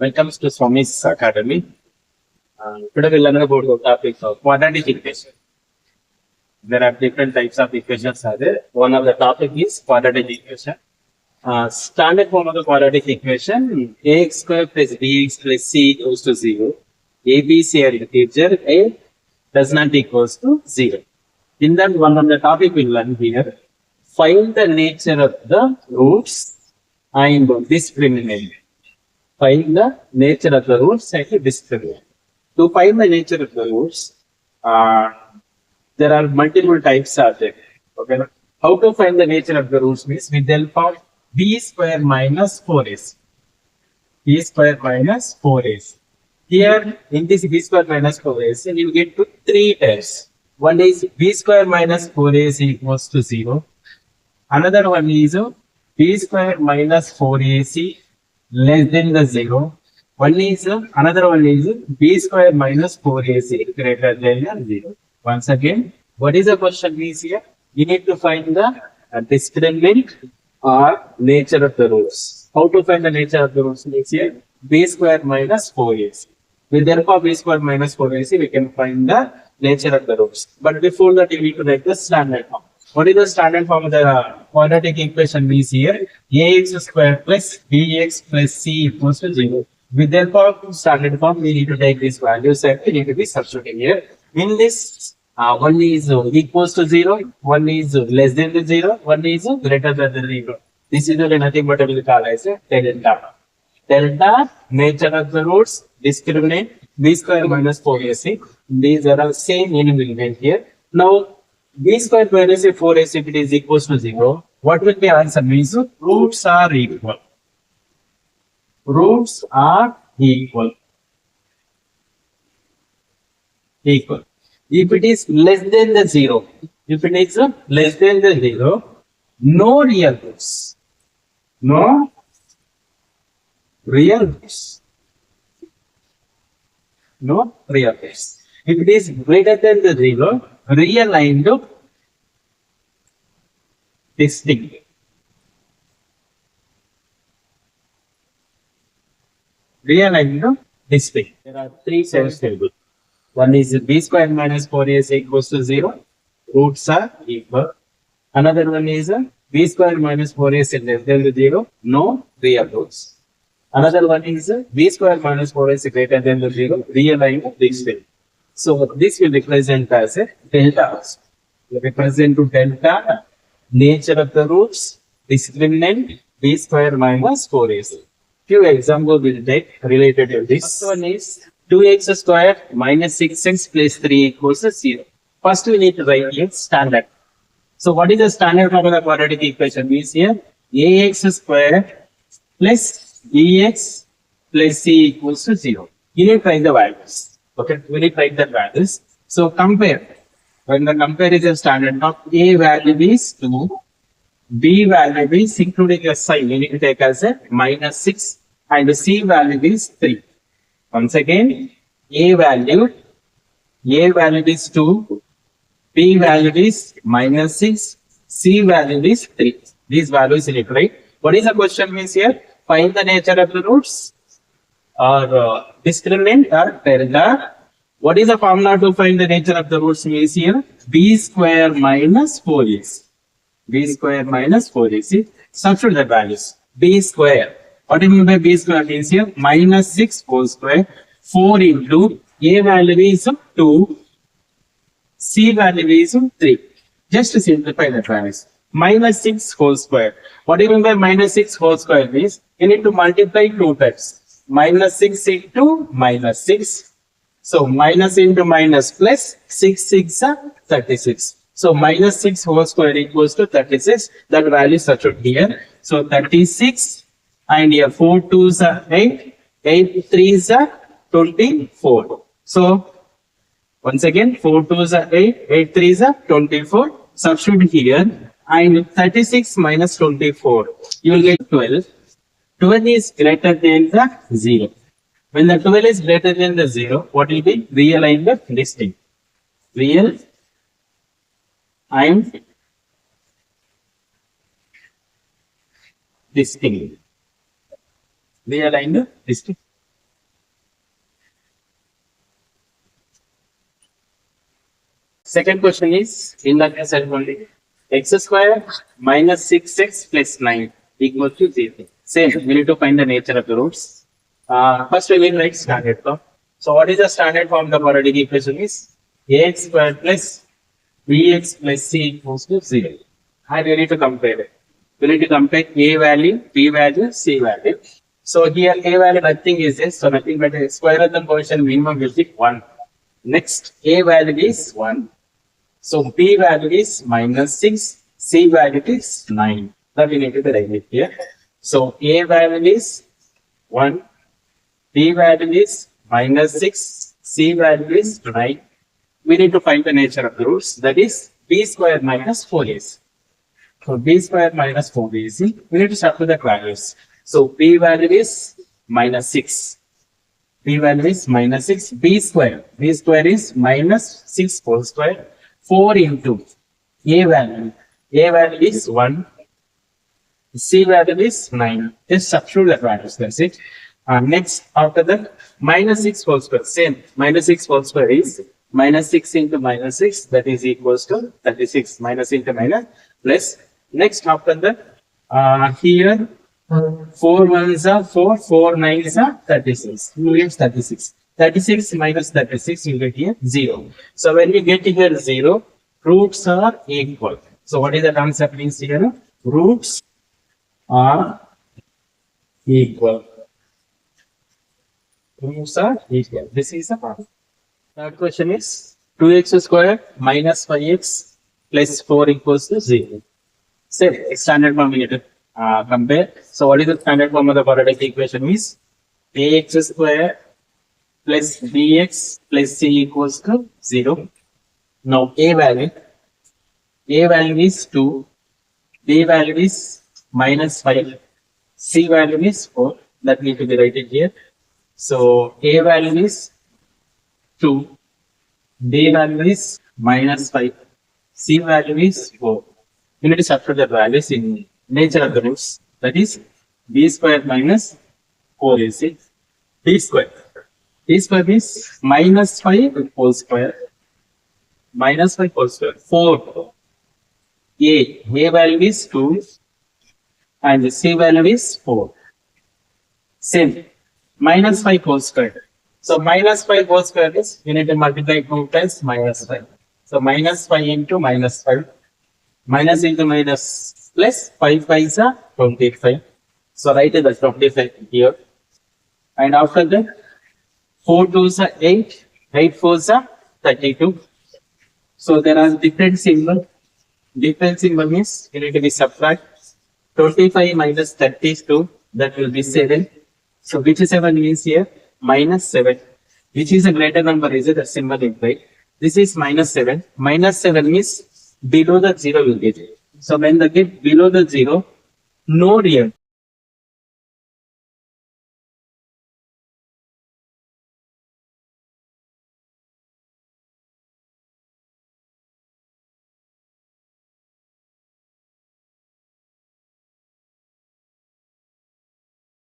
Welcome to SWAMY'S Academy. Today we'll learn about the topic of quadratic equation. There are different types of equations are there. One of the topic is quadratic equation. Standard form of the quadratic equation, ax square plus bx plus c equals to 0. A, B, C are integer, A does not equals to 0. In that one of the topic we'll learn here, find the nature of the roots and discriminant. Find the nature of the roots and discriminant. To find the nature of the roots, there are multiple types of them. Okay. How to find the nature of the roots means with the help of b square minus 4ac. b square minus 4ac. Here in this b square minus 4ac, you get to three terms. One is b square minus 4ac equals to 0. Another one is b square minus 4ac less than the 0. Another one is b square minus 4ac greater than the 0. Once again, what is the question is here? You need to find the discriminant or nature of the roots. How to find the nature of the roots is here? B square minus 4ac. With the help of b square minus 4ac, we can find the nature of the roots. But before that, you need to write the standard form. What is the standard form of the quadratic equation is here? Ax square plus bx plus c equals to 0. With the help of standard form, we need to take these values and we need to be substituting here. In this, one is equals to 0, one is less than the 0, one is greater than the 0. This is nothing but we will call as a delta. Delta, nature of the roots, discriminant, b square minus 4ac. These are all same element here. Now, b square minus 4ac if it is equals to 0, what will be answer means roots are equal. Roots are equal. Equal. If it is less than the 0, if it is less than the 0, no real roots. No real roots. No real roots. If it is greater than the 0, real and distinct. Real and distinct. There are three sets tables. One is b square minus 4ac equals to 0. Roots are equal. Another one is b square minus 4ac less than the 0. No real roots. Another one is b square minus 4ac greater than the 0. Real and distinct. So this will represent as a delta. Represent to delta, nature of the roots, discriminant, b square minus 4ac. Few examples will take related to this. First one is 2x square minus 6x plus 3 equals to 0. First we need to write a standard. So what is the standard form of the quadratic equation? Means here ax square plus bx plus c equals to 0. You need to write the values. Okay, we need to write the values. So compare. When the comparison standard of a value is 2, b value is including a sign, you need to take as a minus 6 and c value is 3. Once again, a value is 2, b value is minus 6, c value is 3. These values you need to write. What is the question means here? Find the nature of the roots or discriminant or delta. What is the formula to find the nature of the roots means here? B square minus 4ac. B square minus 4ac. Substitute the values. B square. What do you mean by b square means here? Minus 6 whole square. 4 into a value is 2. C value is 3. Just to simplify the values. Minus 6 whole square. What do you mean by minus 6 whole square means? You need to multiply 2 times. Minus 6 into minus 6. So minus into minus plus 6 6 are 36. So minus 6 whole square equals to 36. That value is substituted here. So 36 and here 4 2s are 8. 8 3s are 24. So once again 4 2s are 8. 8 3s are 24. Substitute here and 36 minus 24. You will get 12. 12 is greater than the 0. When the 12 is greater than the 0, what will be? Real and distinct. Real and distinct. Real and distinct. Second question is in the case only. X square minus 6x plus 9 equals to 0. Same, we need to find the nature of the roots. First we will write standard form. So what is the standard form of the quadratic equation is ax square plus bx plus c equals to 0. And we need to compare it. We need to compare a value, b value, c value. So here a value nothing is this, so nothing but a square of the quotient minimum will be 1. Next a value is 1. So b value is minus 6, c value is 9. That we need to write it here. So a value is 1, b value is minus 6, c value is 9. We need to find the nature of the roots, that is b square minus 4ac. So b square minus 4ac, we need to start with the values. So b value is minus 6. B value is minus 6. B square is minus 6 whole square. 4 into A value. A value is 1. C value is 9. Just substitute the values. That's it. Next, after that, minus 6 whole square. Same. Minus 6 whole square is minus 6 into minus 6. That is equals to 36. Minus into minus plus. Next, after that, here 4 ones are 4, 4 nines are 36. You get 36. 36 minus 36, you get here 0. So when we get here 0, roots are equal. So what is the concept means here? Roots are equal. Roots are equal. This is the part. Third question is 2x square minus 5x plus 4 equals to 0. Say standard form we need to compare. So what is the standard form of the quadratic equation is ax square plus bx plus c equals to 0. Now a value is 2, b value is minus 5, c value is 4. That need to be written here. So a value is 2, b value is minus 5, c value is 4. You need to substitute the values in nature of the roots. That is b square minus 4ac. B square is minus 5 whole square. Minus 5 whole square. 4. A value is 2 and C value is 4. Same. Minus 5 whole square. So minus 5 whole square is, you need to multiply 2 times minus 5. So minus 5 into minus 5. Minus into minus plus 5 5s are 25. So write the 25 here. And after that, 4 2s are 8, 8 4s are 32. So there are different symbols. Different symbol means you need to be subtract. 25 minus 32, that will be 7. So which 7 means here? Minus 7. Which is a greater number, is it? The symbol implied. This is minus 7. Minus 7 means below the 0 will get. So when they get below the 0, no real.